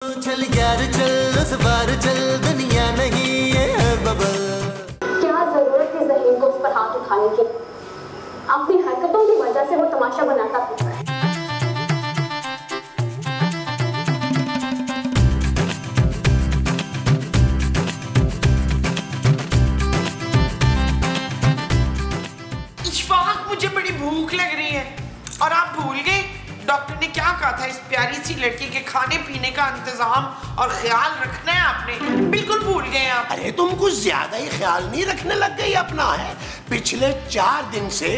चल यार चल उस बार चल दुनिया नहीं है बबल। क्या जरूरत थी ज़हीर को उस पर हाथ उठाने की? अपनी हरकतों की वजह से वो तमाशा बनाता था। इशफाक, मुझे बड़ी भूख लग रही है और आप भूल गए डॉक्टर ने क्या कहा था? इस प्यारी सी लड़की के खाने पीने का इंतजाम और ख्याल रखना है आपने, बिल्कुल भूल गए आप। अरे तुम कुछ ज्यादा ही ख्याल नहीं रखने लग गई अपना है। पिछले 4 दिन से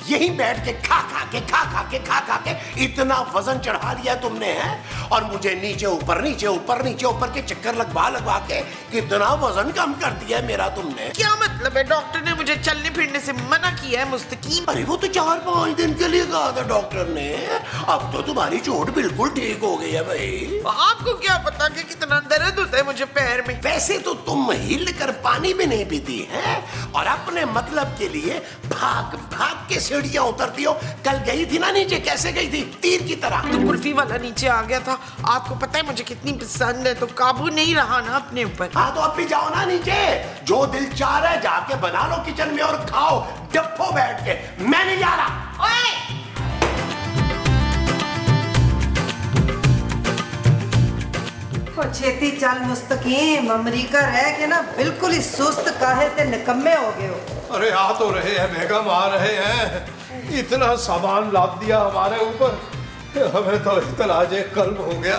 यही बैठ के खा खा के इतना वजन चढ़ा लिया तुमने है, और मुझे नीचे ऊपर के चक्कर लगवा के कितना वजन कम कर दिया मेरा तुमने। क्या मतलब है? डॉक्टर ने मुझे चलने फिरने से मना किया है मुस्तकीम। अरे वो तो 4-5 दिन के लिए कहा था डॉक्टर ने। अब तो तुम्हारी चोट बिल्कुल ठीक हो गई है भाई। आपको क्या पता कि कितना दर्द होता है मुझे पैर में। वैसे तो तुम हिल कर पानी भी नहीं पीती है और अपने मतलब के लिए भाग के सीढ़ियां उतरती हो। कल गई थी ना नीचे, कैसे गई थी? तीर की तरह। तो कुल्फी वाला नीचे आ गया था। आपको पता है मुझे कितनी पसंद है, तो काबू नहीं रहा ना अपने ऊपर। हाँ तो अब भी जाओ ना नीचे, जो दिल चाह रहा है जाके बना लो किचन में और खाओ डब्बो बैठ के। मैं नहीं जा रहा। ओए! छेती चल मुस्तकीम, अमेरिका रह के ना बिल्कुल ही सुस्त काहे ते निकम्मे हो गए हो। अरे आ तो रहे हैं बेगम, आ रहे हैं। इतना सामान लाद दिया हमारे ऊपर, हमें तो इतलाजे कल्ब हो गया।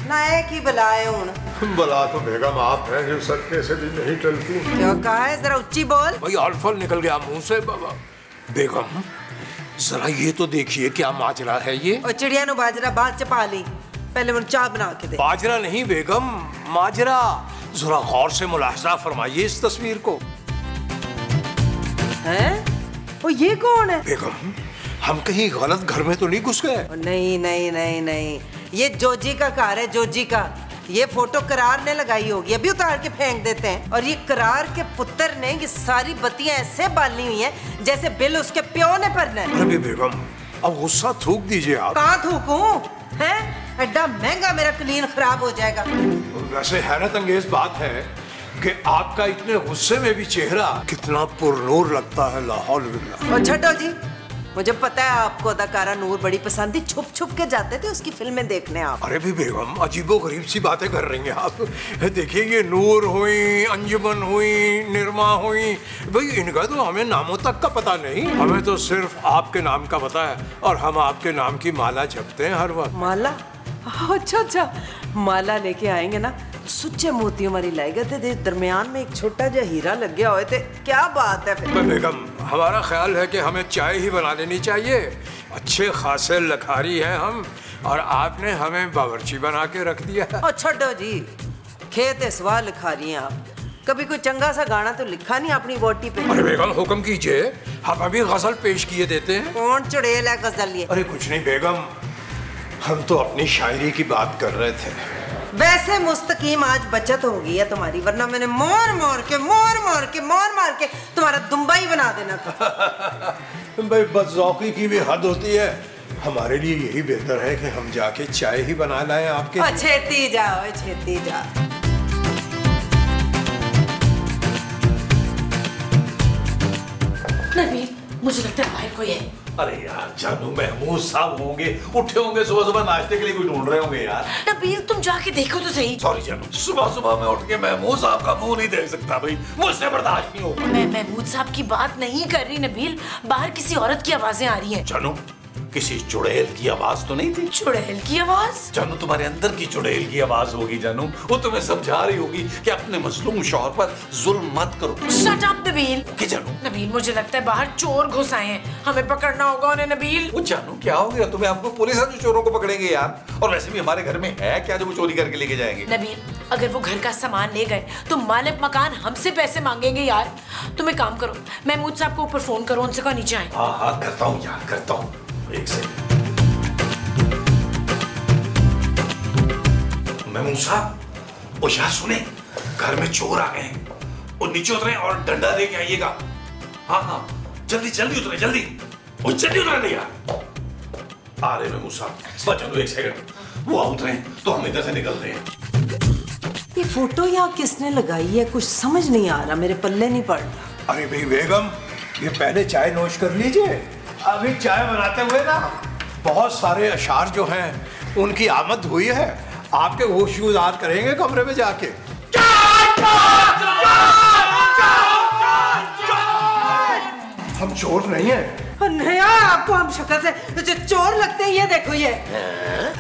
ना एक ही बुलाए हूं। बुला तो बेगम आप हैं जो सदके से भी नहीं टलती। क्या कहा है? जरा ऊंची बोल। भाई अल्फल निकल गया मुंह से। बाबा बेगम जरा ये तो देखिए क्या माजरा है ये। और चिड़िया नु बाजरा बाद च पा ली, पहले मुझे चाय बना के दे। बाजरा नहीं बेगम, माजरा। जरा गौर से मुलाहजा फरमाइए इस तस्वीर को। हैं? वो ये कौन है? बेगम हम कहीं गलत घर में तो नहीं घुस गए? नहीं, ये जोजी का कार है, जोजी का। ये फोटो करार ने लगाई होगी, अभी उतार के फेंक देते हैं। और ये करार के पुत्र ने ये सारी बत्तियां ऐसे बाली हुई हैं जैसे बिल उसके प्यो ने भरना है। अरे बेगम अब गुस्सा थूक दीजिए आप। कहाँ थूकूं? हैं? एड्डा महंगा मेरा क्लीन खराब हो जाएगा। वैसे हैरत अंगेज बात है कि आपका इतने गुस्से में भी चेहरा कितना पुरनूर लगता है। लाहौल बिल्ला। और छठो जी, मुझे पता है आपको अदाकारा नूर बड़ी पसंद थी, छुप के जाते थे उसकी फिल्में देखने आप। अरे भी बेगम अजीबो गरीब सी बातें कर रही हैं आप। देखिए ये नूर हुई, अंजुमन हुई, निरमा हुई, भाई इनका तो हमें नामों तक का पता नहीं। हमें तो सिर्फ आपके नाम का पता है और हम आपके नाम की माला जपते हैं हर वक्त। माला? अच्छा, माला लेके आएंगे ना, सुच्चे मोतियों मारी लाएगा थे, दरमियान में एक छोटा जा हीरा लग गया होए थे। क्या बात है फिर? बेगम हमारा ख्याल है कि हमें चाय ही बना लेनी चाहिए। अच्छे खासे लखारी हैं हम, और आपने हमें बावर्ची बना के रख दिया। और छोड़ो जी, खेत सवाल लिखा रही हैं आप। कभी कोई चंगा सा गाना तो लिखा नहीं अपनी बोटी पे? अरे बेगम हुक्म कीजिए, हम अभी गजल पेश किए देते हैं। कौन चुड़ैल है गजल लिए? अरे कुछ नहीं बेगम, हम तो अपनी शायरी की बात कर रहे थे। वैसे मुस्तकीम आज बचत हो गई है तुम्हारी, वरना मैंने मार मार के तुम्हारा दुम्बा ही बना देना था। भाई बदजौकी की भी हद होती है। हमारे लिए यही बेहतर है कि हम जाके चाय ही बना लाएं आपके। छेती जा। नबील, मुझे लगता है बाहर कोई है। अरे यार जानू, महमूद साहब होंगे, उठे होंगे सुबह नाश्ते के लिए, कोई ढूंढ रहे होंगे यार। नबील तुम जाके देखो तो सही। सॉरी जानू, सुबह मैं उठ के महमूद साहब का मुंह नहीं देख सकता भाई, मुझसे बर्दाश्त नहीं होगा। मैं महमूद साहब की बात नहीं कर रही नबील, बाहर किसी औरत की आवाजें आ रही हैं। जानू किसी चुड़ैल की आवाज तो नहीं थी? चुड़ैल की आवाज? जानू तुम्हारे अंदर की चुड़ैल की आवाज होगी जानू। वो तुम्हें समझा रही होगी कि अपने मजलूम शौहर पर जुल्म मत करो। Shut up Nabeel. कि जानू? नबील मुझे लगता है बाहर चोर घुस आए हैं, हमें पकड़ना होगा उन्हें। नबील वो जानू क्या हो गया तुम्हें? आपको पुलिस है जो चोरों को पकड़ेंगे यार। और वैसे भी हमारे घर में है क्या जो वो चोरी करके लेके जाएंगे? नबील अगर वो घर का सामान ले गए तो मालिक मकान हमसे पैसे मांगेंगे यार। तुम एक काम करो, महमूद साहब को ऊपर फोन करो, उनसे कहा नीचे आए। हाँ करता हूँ यार, करता हूँ। एक सेकंड। महमूद साहब, वो यार सुने, घर में चोर आ गए। वो नीचे उतरे और डंडा लेके आइएगा। हाँ जल्दी उतरे, जल्दी उतरे नहीं यार। आ रहे महमूद साहब, बस चलो एक सेकंड। वो उतरे तो हम इधर से निकल रहे हैं। ये फोटो यहाँ किसने लगाई है, कुछ समझ नहीं आ रहा, मेरे पल्ले नहीं पड़ रहा। अरे भाई बेगम, ये पहले चाय नोश कर लीजिए। अभी चाय बनाते हुए ना बहुत सारे अशार जो हैं उनकी आमद हुई है, आपके होशगुजार करेंगे कमरे में जाके। हम चोर नहीं है। नहीं, आपको हम शक्ल से चोर लगते हैं, ये देखो ये।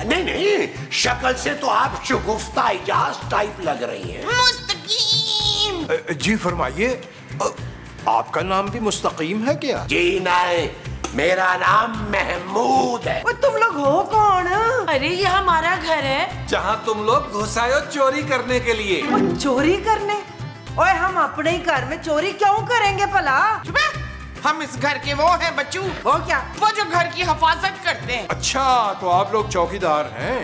नहीं नहीं, शक्ल से तो आप शगुफ्ता इजाज टाइप लग रही हैं। मुस्तकीम। जी फरमाइए, आपका नाम भी मुस्तकीम है क्या? जी नहीं, मेरा नाम महमूद है। तुम लोग हो कौन? अरे ये हमारा घर है जहाँ तुम लोग घुस आए हो चोरी करने के लिए। चोरी करने? ओए हम अपने ही घर में चोरी क्यों करेंगे भला? हम इस घर के वो हैं बच्चू। वो क्या? वो जो घर की हिफाजत करते हैं। अच्छा, तो आप लोग चौकीदार हैं?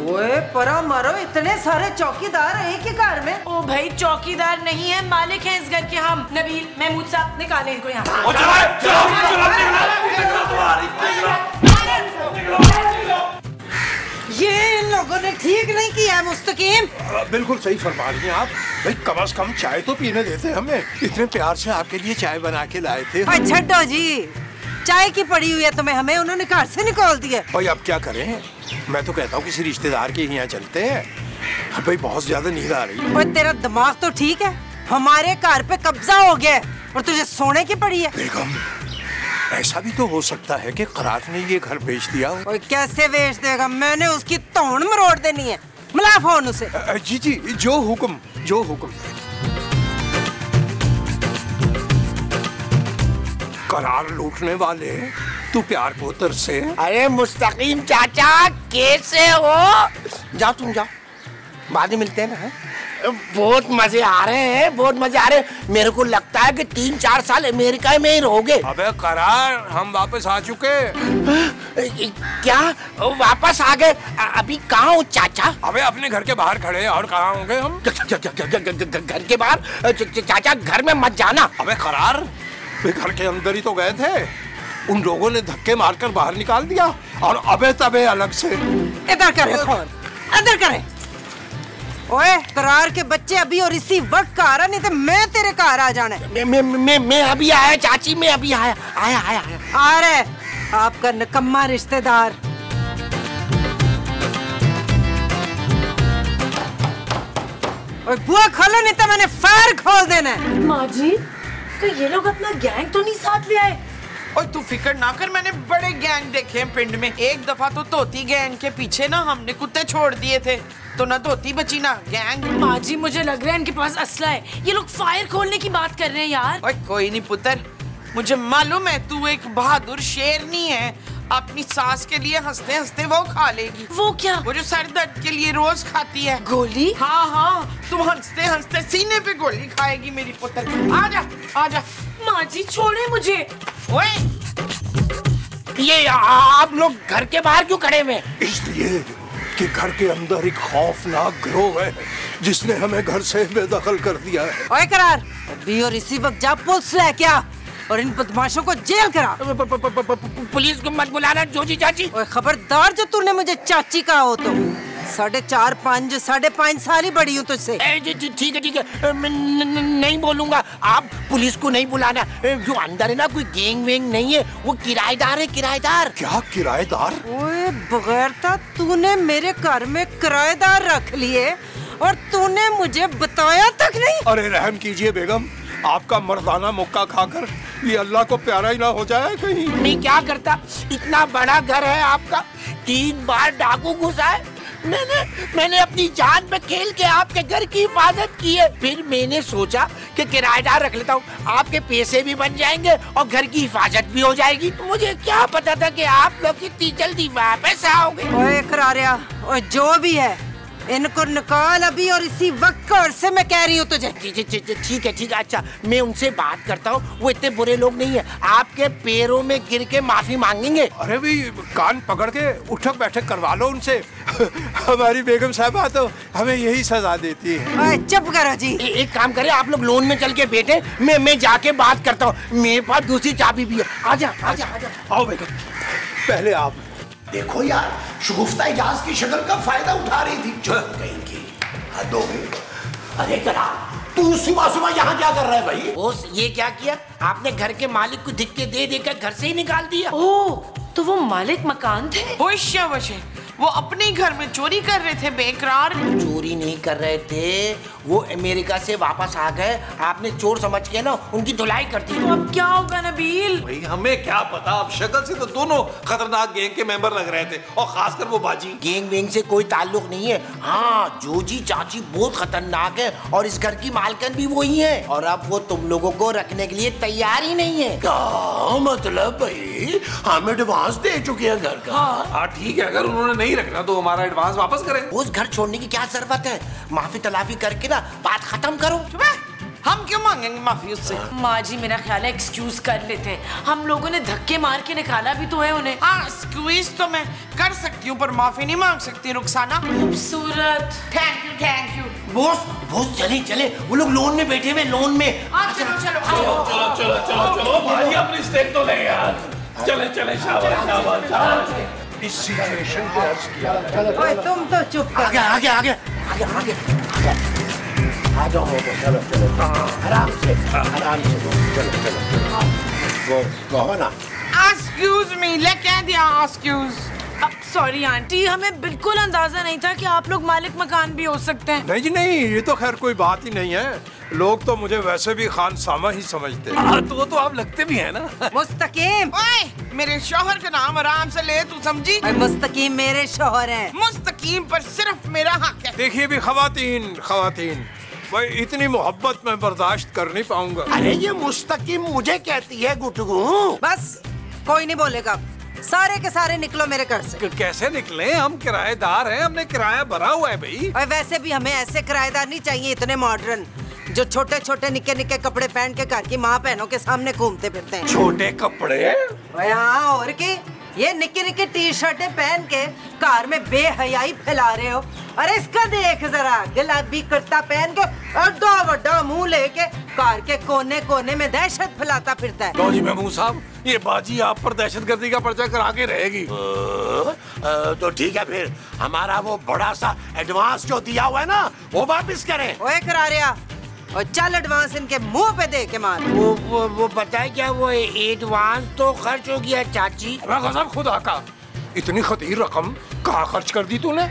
ओए परा मारो, इतने सारे चौकीदार हैं एक ही घर में। ओ भाई चौकीदार नहीं है, मालिक हैं इस घर के हम। नबील, महमूद साहब निकालें इनको यहाँ से। ये इन लोगों ने ठीक नहीं किया है मुस्तकीम। बिल्कुल सही फरमा रही हैं आप। भाई कम से कम चाय तो पीने देते हमें, इतने प्यार से आपके लिए चाय बना के लाए थे। छड्डो जी, चाय की पड़ी हुई है तुम्हें, हमें उन्होंने घर से निकाल दिया। भाई अब क्या करें, मैं तो कहता हूँ किसी रिश्तेदार के यहाँ चलते हैं। भाई बहुत ज्यादा नींद आ रही है। और तेरा दिमाग तो ठीक है, हमारे घर पे कब्जा हो गया और तुझे सोने की पड़ी है। बेगम, ऐसा भी तो हो सकता है कि करार ने ये घर बेच दिया हो। कैसे बेच देगा? मैंने उसकी तोड़ मरोड़ देनी है। मिला फोन उसे। जी जी, जो हुक्म, जो हुक्म। करार लूटने वाले, तू प्यार पोतर से। अरे मुस्तकीम चाचा, कैसे हो? जाओ तुम जाओ, बाद में मिलते हैं ना। बहुत मजे आ रहे हैं, बहुत मजे आ रहे हैं। मेरे को लगता है कि 3-4 साल अमेरिका में ही रहोगे। अबे करार, हम वापस आ चुके। क्या वापस आ गए? अभी कहाँ हो चाचा? अबे अपने घर के बाहर खड़े, और कहाँ होंगे हम? घर के बाहर? चाचा घर में मत जाना। अबे करार, वे घर के अंदर ही तो गए थे, उन लोगों ने धक्के मारकर बाहर निकाल दिया, और अबे तबे अलग से। इधर करे फोन, अंदर करे। ओए करार के बच्चे अभी और इसी वक्त आ रहा, नहीं तो मैं तेरे घर आ जाना है। मैं अभी आया चाची, मैं अभी आया। आ रहे आपका निकम्मा रिश्तेदार। और बुआ खोलो, नहीं तो मैंने फायर खोल देना है। माँ जी, तो ये लोग अपना गैंग तो नहीं साथ ले आए? और तू फिक्र ना कर, मैंने बड़े गैंग देखे हैं पिंड में। एक दफा तो तोती गैंग के पीछे ना हमने कुत्ते छोड़ दिए थे, तो ना धोती बची ना गैंग। माँ जी मुझे लग रहा है इनके पास असला है, ये लोग फायर खोलने की बात कर रहे हैं यार। ओए कोई नहीं पुत्र, मुझे मालूम है तू एक बहादुर शेरनी है। अपनी सास के लिए हंसते हंसते वो खा लेगी। वो क्या? वो जो सर दर्द के लिए रोज खाती है गोली। हाँ हाँ, तू हंसते हंसते सीने पे गोली खाएगी मेरी पुत्र। आजा आजा। माँ जी छोड़े मुझे। ओए ये आप लोग घर के बाहर क्यों खड़े हुए? इसलिए कि घर के अंदर एक खौफनाक गिरोह है जिसने हमें घर से बेदखल कर दिया है। ओए करार, अभी और इसी वक्त जा पुलिस लेके आ और इन बदमाशों को जेल करा। पुलिस को मत बुलाना जोजी चाची। ओए खबरदार, जो तूने मुझे चाची कहा हो तो 4.5 साल ही बड़ी हूँ तुझसे। ठीक है, मैं नहीं बोलूंगा। आप पुलिस को नहीं बुलाना। जो अंदर है ना, कोई गैंग वेंग नहीं है, वो किराएदार है, किराएदार। क्या किराएदार? ओए बगैरता, तूने मेरे घर में किराएदार रख लिए और तूने मुझे बताया तक नहीं। अरे रहम कीजिए बेगम, आपका मर्दाना मुक्का खाकर ये अल्लाह को प्यारा ही ना हो जाए कहीं। मैं क्या करता, इतना बड़ा घर है आपका, 3 बार डाकू घुसा है। मैंने अपनी जान पे खेल के आपके घर की हिफाजत की है। फिर मैंने सोचा कि किराएदार रख लेता हूँ, आपके पैसे भी बन जाएंगे और घर की हिफाजत भी हो जाएगी। मुझे क्या पता था कि आप लोग इतनी जल्दी वापस आओगे। ओए करारिया, ओए जो भी है इनको निकाल अभी और इसी वक्त घर से, मैं कह रही हूँ तुझे। ठीक है। अच्छा, मैं उनसे बात करता हूँ, वो इतने बुरे लोग नहीं है। आपके पैरों में गिर के माफी मांगेंगे। अरे भी कान पकड़ के उठक बैठक करवा लो उनसे। हमारी बेगम साहबा तो हमें यही सजा देती है। ओए चुप करो जी। एक काम करें, आप लोग लोन में चल के बैठे, मैं जाके बात करता हूँ। मेरे पास दूसरी चाबी भी है। आजा। आओ बेगम, पहले आप। देखो यार, शगुफ्ता इजाज की शक्ल का फायदा उठा रही थी। चलो कहीं की हद हो गई। अरे करार, तू सुबह सुबह यहाँ क्या कर रहा है भाई? बॉस ये क्या किया आपने? घर के मालिक को धिक्के दे देकर घर से ही निकाल दिया। ओह, तो वो मालिक मकान थे? होश वो अपने घर में चोरी कर रहे थे बेकरार। चोरी नहीं कर रहे थे, वो अमेरिका से वापस आ गए। आपने चोर समझ के ना उनकी धुलाई कर दी। तो अब क्या होगा नबील? भाई हमें क्या पता, अब शक्ल से तो दोनों खतरनाक गैंग के मेंबर लग रहे थे, और खासकर वो बाजी। गैंग वेंग से कोई ताल्लुक नहीं है। हाँ, जोजी चाची बहुत खतरनाक है और इस घर की मालकिन भी वही है, और अब वो तुम लोगों को रखने के लिए तैयार ही नहीं है। क्या मतलब भाई? हम एडवांस दे चुके हैं घर का। हाँ ठीक है, अगर उन्होंने नहीं रखना तो हमारा एडवांस वापस करें। उस घर छोड़ने की क्या जरूरत है? माफी तलाफी करके ना बात खत्म करो। हम क्यों मांगेंगे माफी उससे? माँ जी मेरा ख्याल है एक्सक्यूज कर लेते हैं। हम लोगों ने धक्के मार के निकाला भी तो है उन्हें। हाँ, एक्सक्यूज तो मैं कर सकती हूँ पर माफी नहीं मांग सकती रुखसाना। खूबसूरत, थैंक यू। बॉस चले, वो लोग लोन में बैठे हुए, लोन में। चलो भाई अपनी स्टेप तो ले यार। चले शाबाश। इस सिचुएशन पे अर्ज किया। ओए तुम तो चुप कर। आगे। आ जाओ, चलो आराम से चलो। वो कहो ना। एक्सक्यूज मी, ले कह दिया एक्सक्यूज। अब सॉरी आंटी, हमें बिल्कुल अंदाजा नहीं था कि आप लोग मालिक मकान भी हो सकते हैं। नहीं जी नहीं, ये तो खैर कोई बात ही नहीं है। लोग तो मुझे वैसे भी खानसामा ही समझते हैं। तो वो तो आप लगते भी हैं ना। मुस्तकीम, ओए, मेरे शौहर का नाम आराम से ले, तू समझी? मुस्तकीम मेरे शौहर हैं। मुस्तकीम पर सिर्फ मेरा हक है। देखिए भी खवातीन, भाई इतनी मोहब्बत मैं बर्दाश्त कर नहीं पाऊंगा। अरे ये मुस्तकीम मुझे कहती है गुटगू। बस कोई नहीं बोलेगा, सारे के सारे निकलो मेरे घर से। कैसे निकले? हम किराएदार हैं, हमने किराया भरा हुआ है भाई। और वैसे भी हमें ऐसे किराएदार नहीं चाहिए इतने मॉडर्न, जो छोटे छोटे निक्के कपड़े पहन के घर की माँ बहनों के सामने घूमते फिरते हैं। छोटे कपड़े? हाँ, और की ये निक्की टी शर्टें पहन के कार में बेहयाई फैला रहे हो। अरे इसका देख जरा, गुलाबी कुर्ता पहन के अड्डा वड्डा मुंह लेके कार के कोने कोने में दहशत फैलाता फिरता है। लो जी महमूद साहब, ये बाजी आप पर दहशतगर्दी का पर्चा करा के रहेगी। तो ठीक है, फिर हमारा वो बड़ा सा एडवांस जो दिया हुआ है ना, वो वापस करें। ओए करारिया, और चल एडवांस इनके मुंह पे दे के मार। वो पता है क्या, वो एडवांस तो खर्च हो गया चाची। खुदा का, इतनी खतीर रकम कहाँ खर्च कर दी तूने?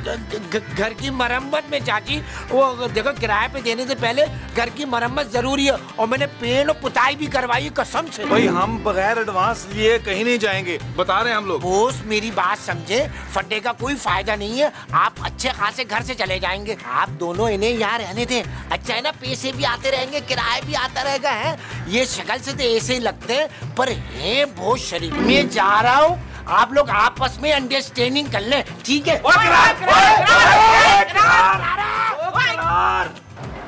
घर की मरम्मत में चाची। वो देखो, किराए पे देने से पहले घर की मरम्मत जरूरी है, और मैंने पेंट और पुताई भी करवाई कसम से। भाई हम बगैर एडवांस लिए कहीं नहीं जाएंगे, बता रहे हैं हम लोग। बॉस मेरी बात समझे, फड्डे का कोई फायदा नहीं है। आप अच्छे खासे घर से चले जाएंगे। आप दोनों इन्हें यहाँ रहने दें। अच्छा है ना, पैसे भी आते रहेंगे, किराया भी आता रहेगा। है ये शक्ल से तो ऐसे ही लगते हैं, पर है बहुत शरीफ। मैं जा रहा हूँ, आप लोग आपस में अंडरस्टैंडिंग कर लें, ठीक है?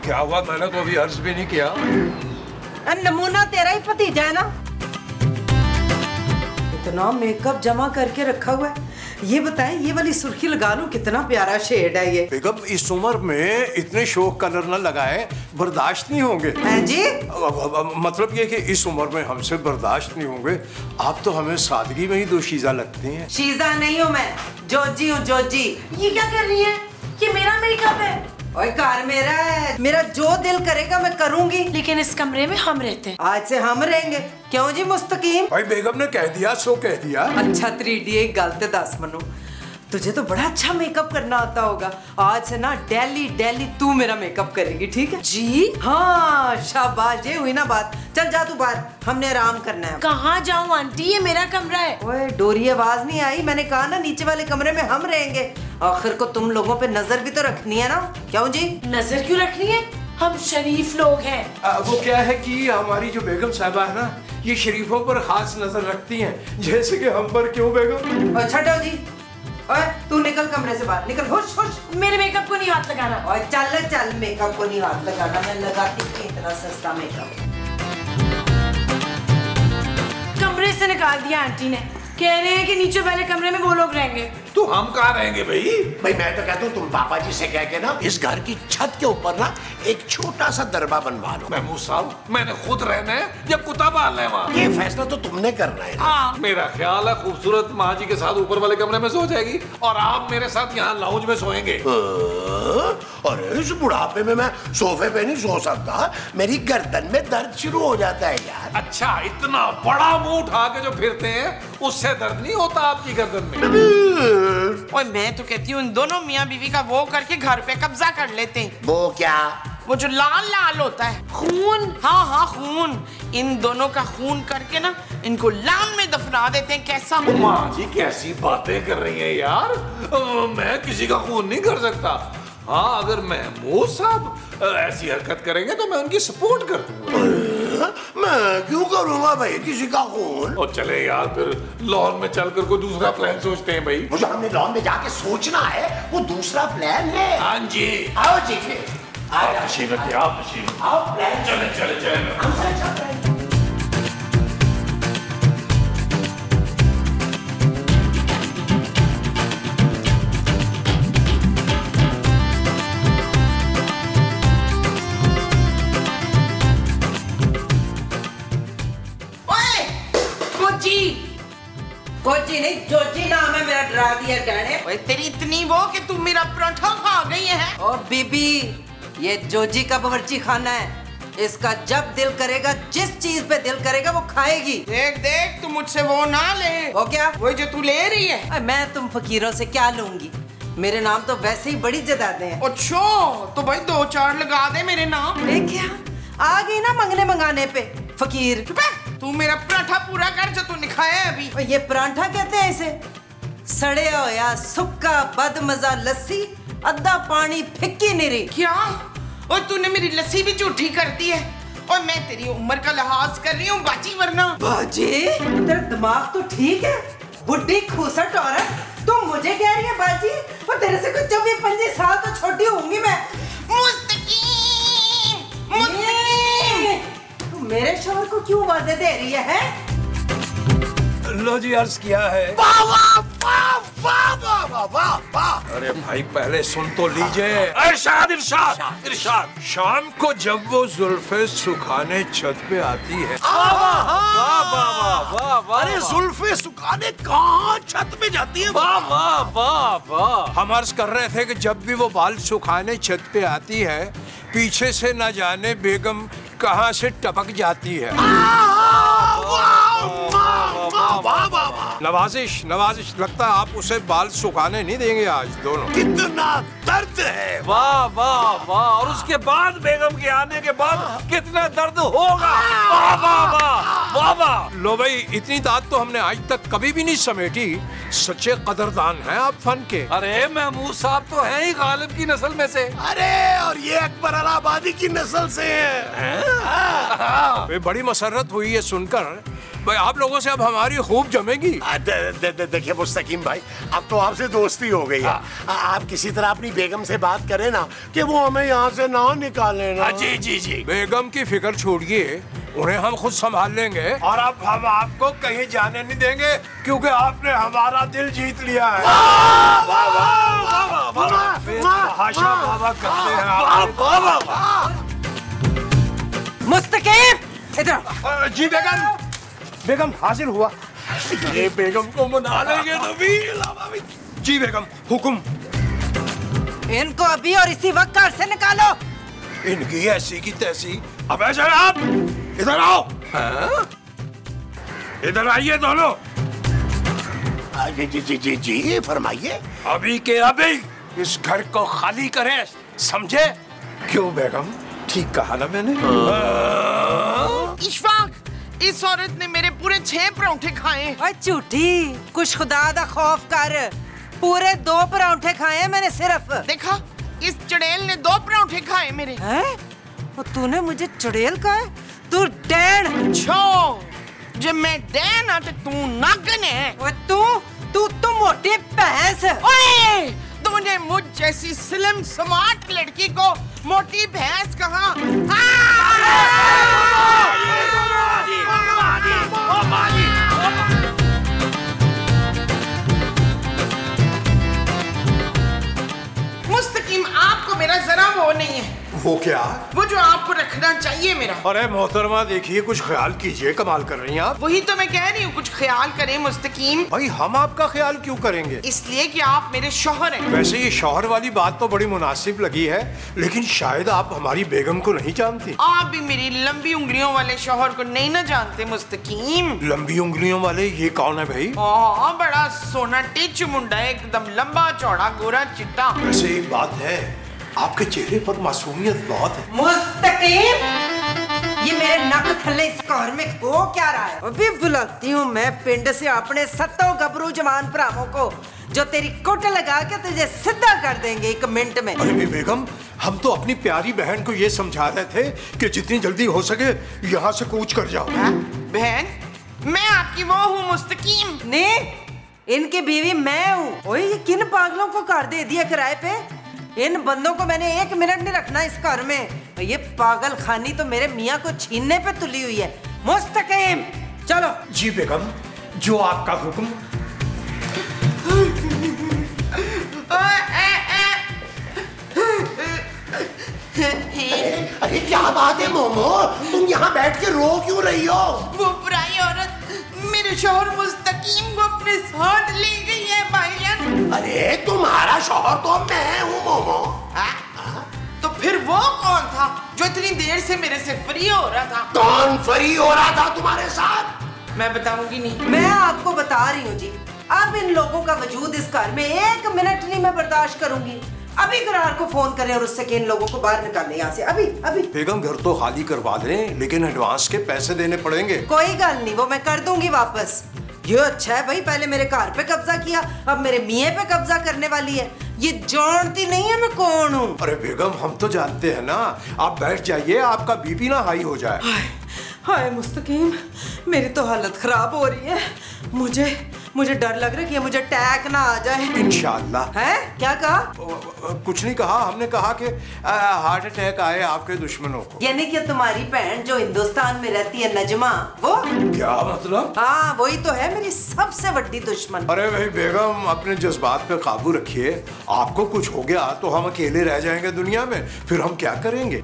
क्या हुआ? मैंने तो अभी अर्ज भी नहीं किया। नमूना तेरा ही भतीजा है ना? इतना मेकअप जमा करके रखा हुआ है। ये बताएं, ये वाली सुर्खी लगा लूं, कितना प्यारा शेड है ये। बेगम इस उम्र में इतने शोक कलर न लगाए, बर्दाश्त नहीं होंगे। हैं जी? मतलब ये कि इस उम्र में हमसे बर्दाश्त नहीं होंगे। आप तो हमें सादगी में ही दोशीज़ा लगती हैं। शीजा नहीं हूँ मैं, जोजी हूँ, जोजी। ये क्या कर रही है? ये मेरा मेकअप है। ओए कार मेरा है, मेरा जो दिल करेगा मैं करूंगी। लेकिन इस कमरे में हम रहते हैं। आज से हम रहेंगे। क्यों जी मुस्तकीम? भाई बेगम ने कह दिया सो कह दिया। अच्छा 3D एक गलते दस मनु, तुझे तो बड़ा अच्छा मेकअप करना आता होगा। आज से ना डेली तू मेरा मेकअप करेगी, ठीक है जी? हाँ शाबाश, ये हुई ना बात। चल जा तू बाहर, हमने आराम करना है। कहाँ जाऊँ आंटी, ये मेरा कमरा है। ओए डोरी, आवाज नहीं आई? मैंने कहा ना नीचे वाले कमरे में हम रहेंगे। आखिर को तुम लोगों पे नजर भी तो रखनी है ना। क्यों जी? नजर क्यों रखनी है? हम शरीफ लोग हैं। वो क्या है कि हमारी जो बेगम साहबा है ना, ये शरीफों पर खास नजर रखती हैं, जैसे कि हम पर। क्यों बेगम? छठो जी, ओए तू निकल कमरे से बाहर निकल, होश होश। मेरे मेकअप को नहीं हाथ लगाना। और चल मेकअप को नहीं हाथ लगाना, मैं लगाती थी इतना सस्ता मेकअप। कमरे से निकाल दिया आंटी ने, कह रहे हैं कि नीचे वाले कमरे में वो लोग रहेंगे। तो हम कहाँ रहेंगे भाई? भाई मैं तो कहता हूँ तुम पापा जी से कह के ना इस घर की छत के ऊपर ना एक छोटा सा दरबा बनवा लो। महमूद साहब, मैंने खुद रहना है या कुत्ता पालना है वहाँ? ये फैसला तो तुमने करना है। हाँ, मेरा ख्याल है खूबसूरत माँ जी के साथ ऊपर वाले कमरे में सो जाएगी और आप मेरे साथ यहाँ लाउंज में सोएंगे। अरे इस बुढ़ापे में मैं सोफे पे नहीं सो सकता, मेरी गर्दन में दर्द शुरू हो जाता है यार। अच्छा, इतना बड़ा मुंह उठा के जो फिरते हैं उससे दर्द नहीं होता आपकी गर्दन में? और मैं तो कहती हूँ इन दोनों मियाँ बीवी का वो करके घर पे कब्जा कर लेते हैं। वो क्या? वो जो लाल लाल होता है खून। हाँ हाँ खून, इन दोनों का खून करके ना इनको लान में दफना देते हैं। कैसा? माँ जी कैसी बातें कर रही हैं यार, मैं किसी का खून नहीं कर सकता। हाँ, अगर महमूद साहब ऐसी हरकत करेंगे तो मैं उनकी सपोर्ट कर दूंगा। मैं क्यों करूंगा भाई किसी का खून? और चले यार फिर लॉन में चलकर कोई दूसरा प्लान सोचते हैं भाई। मुझे हमने लॉन में जाके सोचना है, वो दूसरा प्लान है। हाँ जी, आओ जी फिर। आप तशरीफ रखिए, आप तशरीफ। आओ प्लान। चले चले चले। हमसे अच्छा प्लान। कोची नहीं, जोजी नाम है मेरा, डरा दिया डैने। ओए तेरी इतनी वो कि तू मेरा पराठा खा गई है। ओ बीबी, ये जोजी का बावर्ची खाना है, इसका जब दिल करेगा, जिस चीज पे दिल करेगा वो खाएगी। देख देख, तू मुझसे वो ना ले। वो क्या? वो जो तू ले रही है। मैं तुम फकीरों से क्या लूंगी, मेरे नाम तो वैसे ही बड़ी जदादे हैं। अच्छा, तो भाई 2-4 लगा दे मेरे नाम। क्या आ गई ना मंगने मंगाने पे फकीर। तू मेरा पराठा पूरा कर जो तूने खाया है अभी। और ये पराठा कहते हैं इसे? सड़े होया सुक्का बदमजा लस्सी, अद्धा पानी फिक्की निरी। क्या? और तूने मेरी लस्सी भी झूठी कर दी है। और मैं तेरी उम्र का लिहाज कर रही हूँ बाजी, वरना। बाजी, तेरा दिमाग तो ठीक है, बुढ़ी खूसट औरत, तुम मुझे कह रही है बाजी? और तेरे से कुछ 24-25 साल तो छोटी होंगी मैं। मेरे शोहर को क्यों वादे दे रही है? लो जी, अर्ज किया है। वाह वाह वाह वाह वाह वाह वाह वाह। अरे भाई पहले सुन तो लीजिए। इरशाद इरशाद इरशाद। शाम को जब वो जुल्फे सुखाने छत पे आती है। वाह वाह वाह वाह वाह। अरे जुल्फे सुखाने कहाँ छत पे जाती है? वाह वाह वाह वाह। हम अर्ज कर रहे थे कि जब भी वो बाल सुखाने छत पे आती है, पीछे से न जाने बेगम कहाँ से टपक जाती है। नवाजिश नवाजिश, लगता है आप उसे बाल सुखाने नहीं देंगे आज दोनों। कितना दर्द है। वाह वाह वाह। और उसके बाद बेगम के आने के बाद कितना दर्द होगा। वाह वाह वाह वाह वाह। लो भाई, इतनी दाद तो हमने आज तक कभी भी नहीं समेटी। सच्चे कदरदान हैं आप फन के। अरे महमूद साहब तो हैं ही गालिब की नस्ल में से। अरे और ये अकबर अलाहाबादी की नस्ल से है। बड़ी मसरत हुई है सुनकर। भाई आप लोगों से अब हमारी खूब जमेगी। देखिए मुस्तकीम भाई, अब तो आपसे दोस्ती हो गई है। आप किसी तरह अपनी बेगम से बात करें ना कि वो हमें यहाँ से ना निकाले ना। जी जी जी। बेगम की फिक्र छोड़िए, उन्हें हम खुद संभाल लेंगे। और अब हम आपको कहीं जाने नहीं देंगे क्योंकि आपने हमारा दिल जीत लिया है। हाशा बाबा करते हैं। मुस्तकीम इधर। जी बेगम, बेगम हाजिर हुआ। ये बेगम को मना लेंगे नबी। जी बेगम, हुक्म। इनको अभी और इसी वक्त घर से निकालो। इनकी ऐसी की तैसी। अब ऐसा आप इधर आओ। इधर आइए दोनों। जी जी जी जी जी फरमाइए। अभी के अभी इस घर को खाली करें, समझे? क्यों बेगम, ठीक कहा ना मैंने? इशफाक, इस औरत ने मेरे पूरे 6 परांठे खाए। ओए झूठी, कुछ खुदा दा खौफ कर, पूरे 2 परांठे खाए मैंने सिर्फ। देखा, इस चुड़ैल ने 2 परांठे खाए मेरे। हैं? और तूने मुझे चुड़ैल कहा? तू डैन। छो, जब मैं डैन आते तू नागन है। और तू मोटी भैंस। ओए, तूने मुझ जैसी स्लिम स्मार्ट लड़की को मोटी भैंस कहा? वो नहीं है। वो क्या? वो जो आपको रखना चाहिए मेरा। अरे मोहतरमा देखिए, कुछ ख्याल कीजिए, कमाल कर रही हैं आप। वही तो मैं कह रही हूँ, कुछ ख्याल करें मुस्तकीम। भाई हम आपका ख्याल क्यों करेंगे? इसलिए कि आप मेरे शौहर हैं। वैसे ये शौहर वाली बात तो बड़ी मुनासिब लगी है, लेकिन शायद आप हमारी बेगम को नहीं जानती। आप भी मेरी लंबी उंगलियों वाले शौहर को नहीं ना जानते मुस्तकीम। लंबी उंगलियों वाले ये कौन है भाई? हाँ, बड़ा सोना टिच मुंडा है, एकदम लंबा चौड़ा गोरा चिट्टा। वैसे एक बात है, आपके चेहरे पर मासूमियत बहुत है। मुस्तकीम, ये मेरे नक थल्ले इस कार में हो क्या रहा है? अभी बुलाती हूँ मैं पिंड से अपने सत्तों गबरू जवान भरावों को, जो तेरी कोट लगा के तुझे सीधा कर देंगे 1 मिनट में। अरे बेगम, हम तो अपनी प्यारी बहन को ये समझा रहे थे कि जितनी जल्दी हो सके यहाँ से कूच कर जाओ। बहन, मैं आपकी वो हूँ मुस्तकीम। नहीं, इनकी बीवी मैं हूँ। ओए, ये किन पागलों को कार दे दिया किराए पे? इन बंदों को मैंने 1 मिनट नहीं रखना इस घर में। ये पागल खानी तो मेरे मियाँ को छीनने पे तुली हुई है। मुस्तकीम, चलो। जी बेगम, जो आपका हुक्म। अरे क्या बात है मोमो, तुम यहाँ बैठ के रो क्यों रही हो? वो बुराई औरत मेरे शौहर मुस्तकीम को अपने साथ ले गई है भाईजान। अरे तुम्हारा शौहर तो मैं हूँ मोमो। तो फिर वो कौन था जो इतनी देर से मेरे से फ्री हो रहा था? कौन फ्री हो रहा था तुम्हारे साथ? मैं बताऊंगी नहीं। मैं आपको बता रही हूँ जी, अब इन लोगों का वजूद इस घर में 1 मिनट नहीं मैं बर्दाश्त करूंगी। अभी करार को फोन करें और उससे कि इन लोगों को बाहर निकालें यहाँ से, अभी अभी। बेगम, घर तो खाली करवा दें, लेकिन एडवांस के पैसे देने पड़ेंगे। कोई गल नहीं, वो मैं कर दूंगी वापस। ये अच्छा है भाई, पहले मेरे घर पे कब्जा किया, अब मेरे मियाँ पे कब्जा करने वाली है। ये जानती नहीं है मैं कौन हूँ। अरे बेगम, हम तो जानते हैं ना। आप बैठ जाइए, आपका बीपी ना हाई हो जाए। हाय मुस्तकीम, मेरी तो हालत खराब हो रही है। मुझे डर लग रहा है कि मुझे अटैक ना आ जाए। इंशाल्लाह। है? क्या कहा? कुछ नहीं कहा, हमने कहा कि हार्ट अटैक आए आपके दुश्मनों को। यानी कि तुम्हारी बहन जो हिंदुस्तान में रहती है, नजमा, वो? क्या मतलब? हाँ, वही तो है मेरी सबसे बड़ी दुश्मन। अरे भाई बेगम, अपने जज्बात पे काबू रखिए। आपको कुछ हो गया तो हम अकेले रह जाएंगे दुनिया में, फिर हम क्या करेंगे?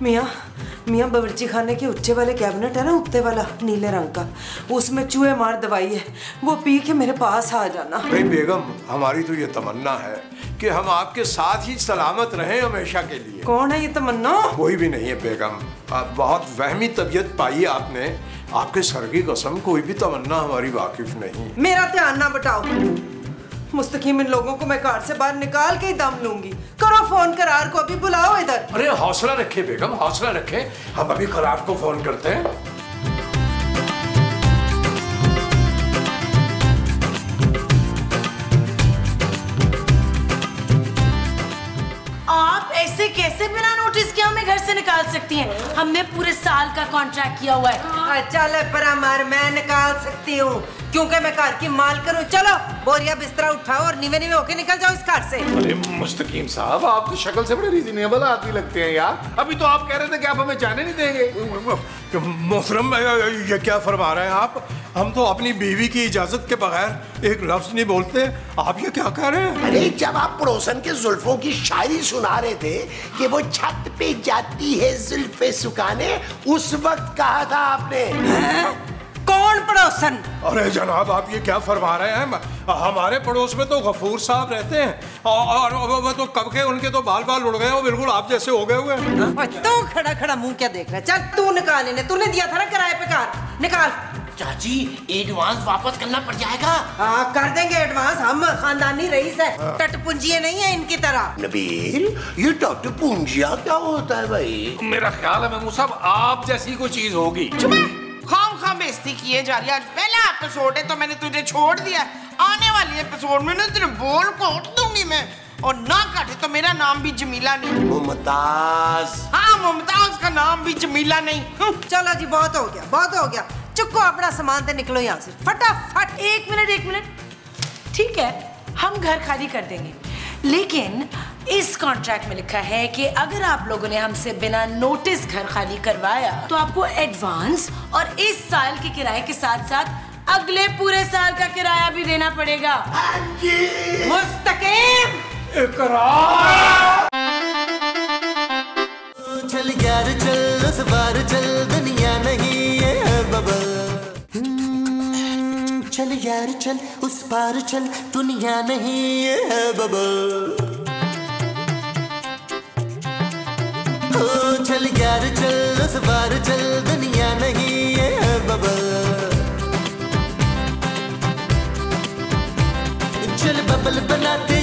मियाँ बावर्ची खाने के ऊंचे वाले कैबिनेट है ना, ऊपर वाला नीले रंग का, उसमें चूहे मार दवाई है, वो पी के मेरे पास आ जाना। भाई बेगम, हमारी तो ये तमन्ना है कि हम आपके साथ ही सलामत रहें हमेशा के लिए। कौन है ये तमन्ना? कोई भी नहीं है बेगम, आप बहुत वहमी तबीयत पाई आपने। आपके सर की कसम, कोई भी तमन्ना हमारी वाकिफ नहीं। मेरा ध्यान ना बटाओ मुस्तकीम, इन लोगों को मैं कार से बाहर निकाल के ही दम लूंगी। करो फोन करार को, अभी बुलाओ इधर। अरे हौसला रखे बेगम, हौसला रखे, हम अभी करार को फोन करते हैं। आप ऐसे कैसे बिना नोटिस के हमें घर से निकाल सकती हैं? हमने पूरे साल का कॉन्ट्रैक्ट किया हुआ है। चल परामर, मैं निकाल सकती हूँ क्योंकि मैं घर की मालकिन हूँ। चलो बोरिया बिस्तरा उठाओ और नीवे नीवे होके निकल जाओ इस घर से। अरे मुस्तकीम साहब, आप तो शक्ल से बड़े रीजनेबल आदमी लगते हैं यार। अभी तो आप कह रहे थे कि आप हमें जाने नहीं देंगे। मोहतरम, ये क्या फरमा रहे हैं आप? हम तो अपनी बीवी की इजाजत के बगैर एक लफ्ज नहीं बोलते। आप ये क्या कह रहे हैं? अरे जब आप पड़ोसन के जुल्फों की शायरी सुना रहे थे कि वो छत पे जाती है जुल्फे सुखाने, उस वक्त कहा था आपने। कौन पड़ोसन? अरे जनाब, आप ये क्या फरमा रहे हैं? हमारे पड़ोस में तो गफूर साहब रहते हैं और वो तो कब के उनके तो बाल बाल उड़ गए, वो बिल्कुल आप जैसे हो गए हुए। तू खड़ा खड़ा मुंह क्या देख रहा है? चल तू निकाल इन्हें, तूने दिया था ना किराए पे कार, निकाल। चाची, एडवांस वापस करना पड़ जाएगा। हाँ, कर देंगे एडवांस, हम खानदानी रईस है, टटपुंजिये नहीं है इनकी तरह। नबील, ये टटपुंजिया क्या होता है भाई? मेरा ख्याल है महमूद साहब, आप जैसी कोई चीज होगी। खाम बेइज्जती किए जा रही है। आज पहला एपिसोड है तो मैंने तुझे छोड़ दिया। आने वाली एपिसोड में ना तेरे बोल काट दूंगी मैं, और ना काटे तो मेरा नाम भी जमीला नहीं। मुमताज। हाँ, मुमताज का नाम भी जमीला नहीं। चलो जी, बहुत हो गया, बहुत हो गया। चुको अपना सामान से निकलो यहाँ से फटाफट। 1 मिनट। ठीक है, हम घर खाली कर देंगे, लेकिन इस कॉन्ट्रैक्ट में लिखा है कि अगर आप लोगों ने हमसे बिना नोटिस घर खाली करवाया तो आपको एडवांस और इस साल के किराए के साथ साथ अगले पूरे साल का किराया भी देना पड़ेगा। मुस्तकीम, इकरार। चल यार चल उस बार चल दुनिया नहीं ये है बबल। चल यार चल उस पार चल दुनिया नहीं ये है बबल। चल यार चल उस बार चल दुनिया नहीं ये है बबल। चल बबल बनाते